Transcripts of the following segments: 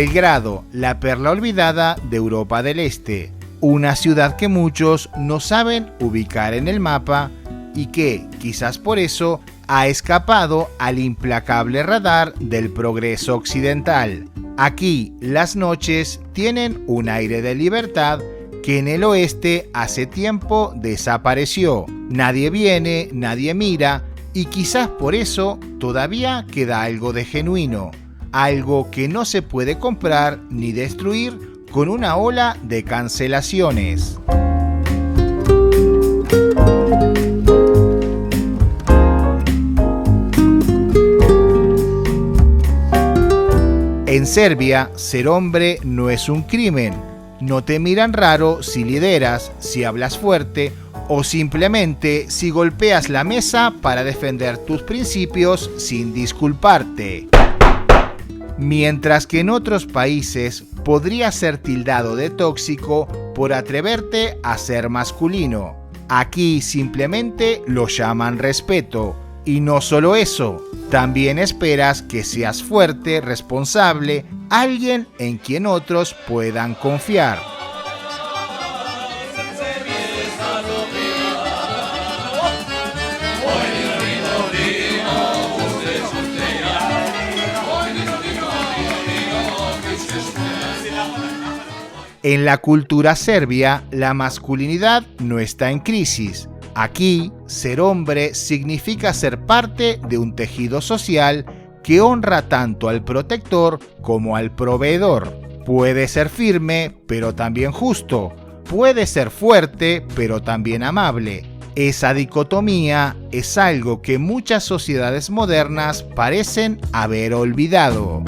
Belgrado, la perla olvidada de Europa del Este. Una ciudad que muchos no saben ubicar en el mapa y que, quizás por eso, ha escapado al implacable radar del progreso occidental. Aquí, las noches tienen un aire de libertad que en el oeste hace tiempo desapareció. Nadie viene, nadie mira, y quizás por eso todavía queda algo de genuino, algo que no se puede comprar ni destruir con una ola de cancelaciones. En Serbia, ser hombre no es un crimen. No te miran raro si lideras, si hablas fuerte o simplemente si golpeas la mesa para defender tus principios sin disculparte. Mientras que en otros países podría ser tildado de tóxico por atreverte a ser masculino. Aquí simplemente lo llaman respeto. Y no solo eso, también esperas que seas fuerte, responsable, alguien en quien otros puedan confiar. En la cultura serbia, la masculinidad no está en crisis. Aquí, ser hombre significa ser parte de un tejido social que honra tanto al protector como al proveedor. Puede ser firme, pero también justo. Puede ser fuerte, pero también amable. Esa dicotomía es algo que muchas sociedades modernas parecen haber olvidado.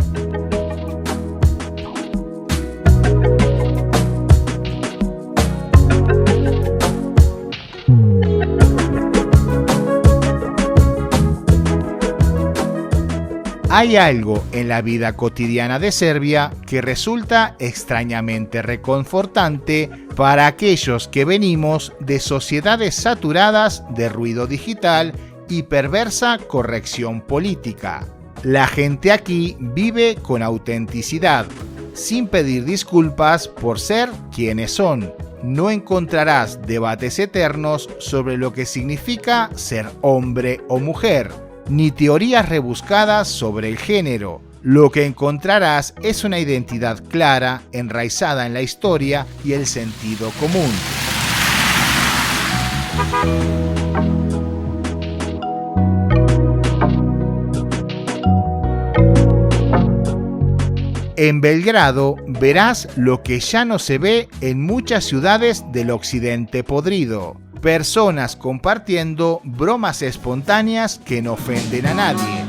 Hay algo en la vida cotidiana de Serbia que resulta extrañamente reconfortante para aquellos que venimos de sociedades saturadas de ruido digital y perversa corrección política. La gente aquí vive con autenticidad, sin pedir disculpas por ser quienes son. No encontrarás debates eternos sobre lo que significa ser hombre o mujer, ni teorías rebuscadas sobre el género. Lo que encontrarás es una identidad clara, enraizada en la historia y el sentido común. En Belgrado verás lo que ya no se ve en muchas ciudades del occidente podrido. Personas compartiendo bromas espontáneas que no ofenden a nadie.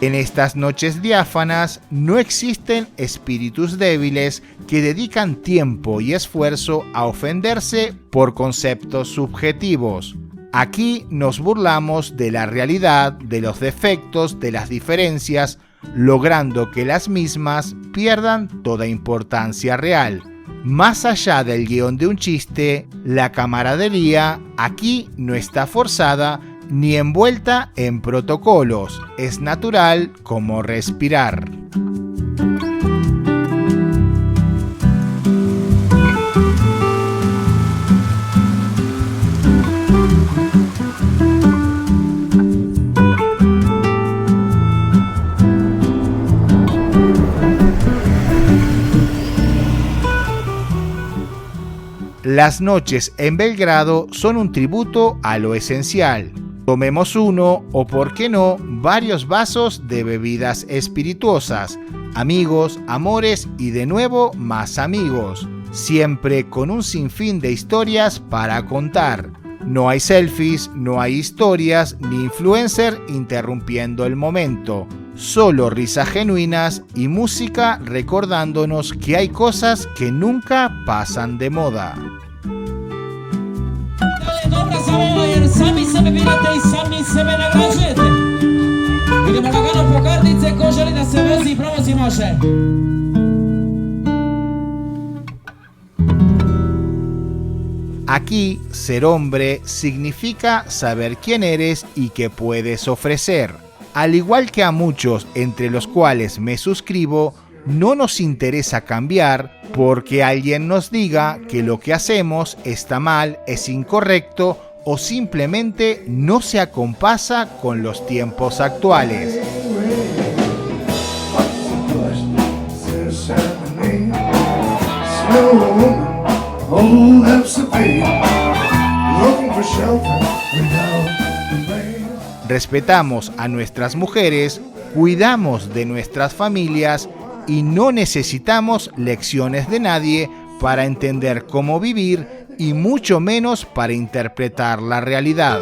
En estas noches diáfanas no existen espíritus débiles que dedican tiempo y esfuerzo a ofenderse por conceptos subjetivos. Aquí nos burlamos de la realidad, de los defectos, de las diferencias, logrando que las mismas pierdan toda importancia real. Más allá del guión de un chiste, la camaradería aquí no está forzada ni envuelta en protocolos. Es natural como respirar. Las noches en Belgrado son un tributo a lo esencial. Tomemos uno o, por qué no, varios vasos de bebidas espirituosas, amigos, amores y de nuevo más amigos, siempre con un sinfín de historias para contar. No hay selfies, no hay historias ni influencer interrumpiendo el momento. Solo risas genuinas y música recordándonos que hay cosas que nunca pasan de moda. Sami sebe birate i sami sebe nagrađujete. Idemo lagano po kartice, ko želi da se vozi, provozi može. Aquí, ser hombre significa saber quién eres y qué puedes ofrecer. Al igual que a muchos, entre los cuales me suscribo, no nos interesa cambiar porque alguien nos diga que lo que hacemos está mal, es incorrecto o simplemente no se acompasa con los tiempos actuales. Respetamos a nuestras mujeres, cuidamos de nuestras familias y no necesitamos lecciones de nadie para entender cómo vivir y mucho menos para interpretar la realidad.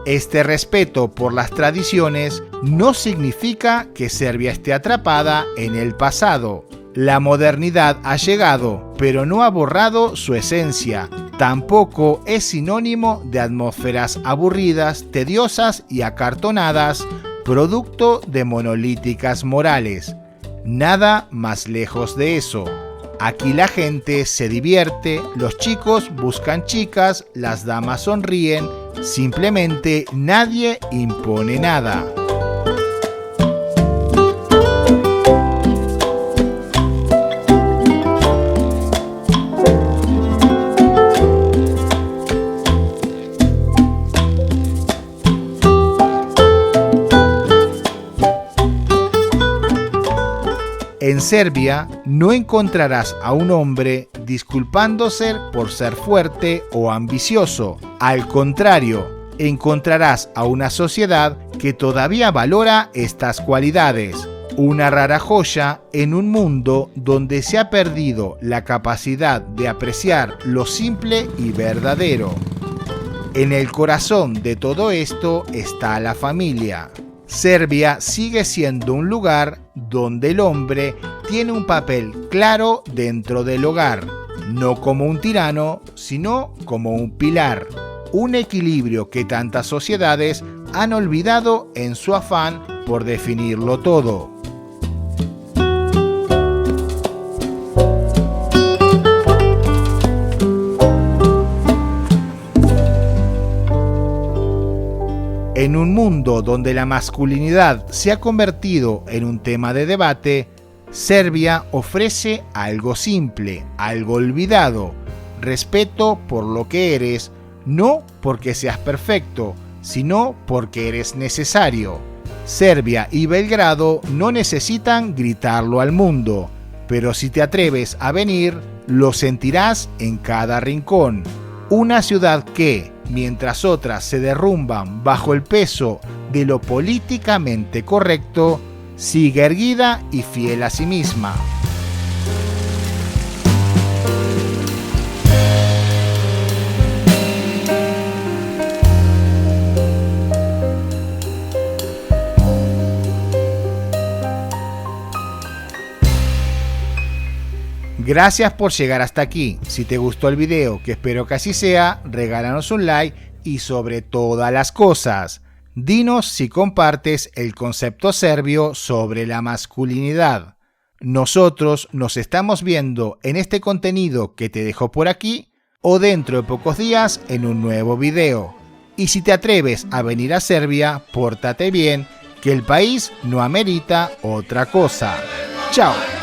Este respeto por las tradiciones no significa que Serbia esté atrapada en el pasado. La modernidad ha llegado, pero no ha borrado su esencia. Tampoco es sinónimo de atmósferas aburridas, tediosas y acartonadas, producto de monolíticas morales. Nada más lejos de eso. Aquí la gente se divierte, los chicos buscan chicas, las damas sonríen, simplemente nadie impone nada. En Serbia no encontrarás a un hombre disculpándose por ser fuerte o ambicioso. Al contrario, encontrarás a una sociedad que todavía valora estas cualidades. Una rara joya en un mundo donde se ha perdido la capacidad de apreciar lo simple y verdadero. En el corazón de todo esto está la familia. Serbia sigue siendo un lugar donde el hombre tiene un papel claro dentro del hogar, no como un tirano, sino como un pilar, un equilibrio que tantas sociedades han olvidado en su afán por definirlo todo. En un mundo donde la masculinidad se ha convertido en un tema de debate, Serbia ofrece algo simple, algo olvidado: respeto por lo que eres, no porque seas perfecto, sino porque eres necesario. Serbia y Belgrado no necesitan gritarlo al mundo, pero si te atreves a venir, lo sentirás en cada rincón. Una ciudad que, mientras otras se derrumban bajo el peso de lo políticamente correcto, sigue erguida y fiel a sí misma. Gracias por llegar hasta aquí. Si te gustó el video, que espero que así sea, regálanos un like y sobre todas las cosas, dinos si compartes el concepto serbio sobre la masculinidad. Nosotros nos estamos viendo en este contenido que te dejo por aquí o dentro de pocos días en un nuevo video. Y si te atreves a venir a Serbia, pórtate bien, que el país no amerita otra cosa. Chao.